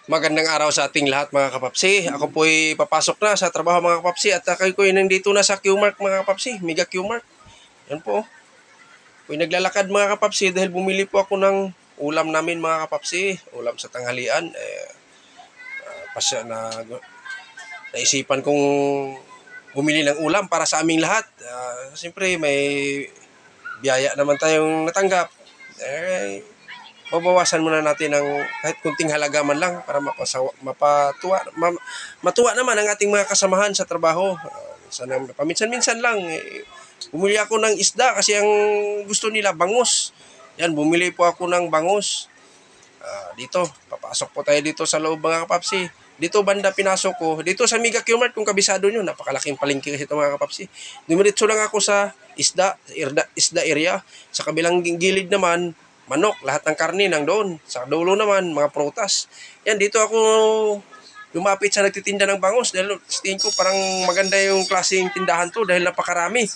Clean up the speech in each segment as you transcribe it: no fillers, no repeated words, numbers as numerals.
Magandang araw sa ating lahat mga kapapsi. Ako po'y papasok na sa trabaho mga kapapsi at kayo ko'y nandito na sa Q-Mark mga kapapsi, Mega Q-Mark. Yan po. Ko'y naglalakad mga kapapsi dahil bumili po ako ng ulam namin mga kapapsi, ulam sa tanghalian. Naisipan kong bumili ng ulam para sa aming lahat. Siyempre may biyaya naman tayong natanggap. Babawasan muna natin ng kahit kunting halaga man lang para matuwa naman ang ating mga kasamahan sa trabaho. Paminsan-minsan lang, bumili ako ng isda kasi ang gusto nila bangus. Yan, bumili po ako ng bangus. Dito, papasok po tayo dito sa loob mga kapapsi. Dito banda pinasok ko, dito sa Mega Q-Mart kung kabisado nyo, napakalaking palengke kasi ito mga kapapsi. Dumiretso lang ako sa isda area. Sa kabilang gilid naman, manok, lahat ng karne nandoon. Sa dulo naman, mga prutas. Yan, dito ako lumapit sa nagtitinda ng bangus dahil tingin ko parang maganda yung klaseng tindahan to dahil napakarami.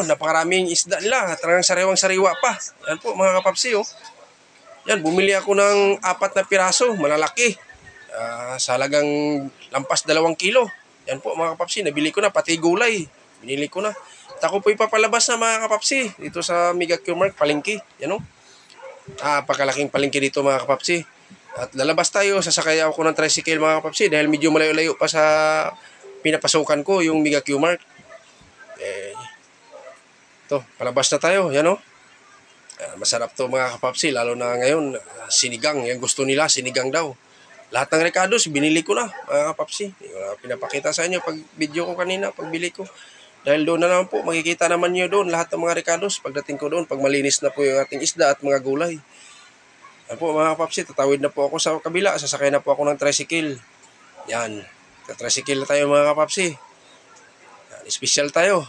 Napakaraming isda nila. Talagang sariwang-sariwa pa. Yan po mga kapapsi. Yan, bumili ako ng 4 na piraso, malalaki. Sa halagang lampas 2 kilo. Yan po mga kapapsi, nabili ko na, pati gulay. Binili ko na. At ako po ipapalabas na mga kapapsi dito sa Mega Q-Mark, palengke. Yan o. Pagkalaking palengke dito mga kapapsi. At lalabas tayo, sasakay ako ng tricycle mga kapapsi dahil medyo malayo-layo pa sa pinapasukan ko yung Mega Q-Mark. Ito, palabas na tayo. Yan o. Masarap to mga kapapsi, lalo na ngayon, sinigang. Yan gusto nila, sinigang daw. Lahat ng recados, binili ko na mga kapapsi. Pinapakita sa inyo pag video ko kanina, pagbili ko. Dahil doon na naman po, makikita naman nyo doon lahat ng mga recados. Pagdating ko doon, pag malinis na po yung ating isda at mga gulay. Yan po mga kapapsi, tatawid na po ako sa kabila. Sasakay na po ako ng tricycle. Yan, tricycle na tayo mga kapapsi. Yan, special tayo.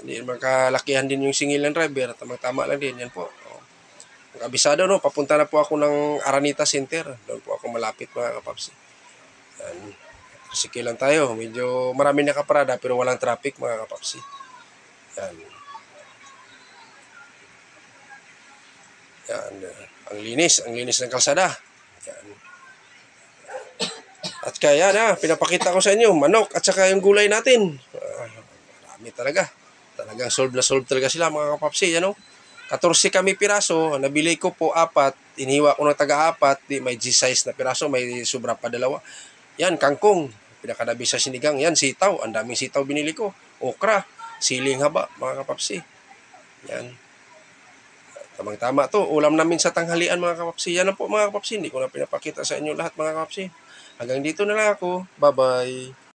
Hindi makalakihan din yung singil ng driver at tama lang din. Yan po. Kabisado no, papunta na po ako ng Araneta Center. Doon po ako malapit mga kapapsi. Yan. Sige lang tayo. Medyo marami nakaparada pero walang traffic mga kapapsi. Yan. Yan. Ang linis ng kalsada. Yan. At kaya na, pinapakita ko sa inyo, manok at saka yung gulay natin. Marami talaga. Talagang solve na solve talaga sila mga kapapsi. Yan o. 14 kami piraso, nabili ko po 4, inihiwa ko ng taga-4, may G-size na piraso, may sobra pa 2. Yan, kangkong, pinakadabi sa sinigang. Yan, sitaw, ang daming sitaw binili ko. Okra, siling haba, mga kapapsi. Yan. Tamang-tama to, ulam namin sa tanghalian mga kapapsi. Yan na po mga kapapsi, hindi ko na pinapakita sa inyo lahat mga kapapsi. Hanggang dito na lang ako, bye-bye.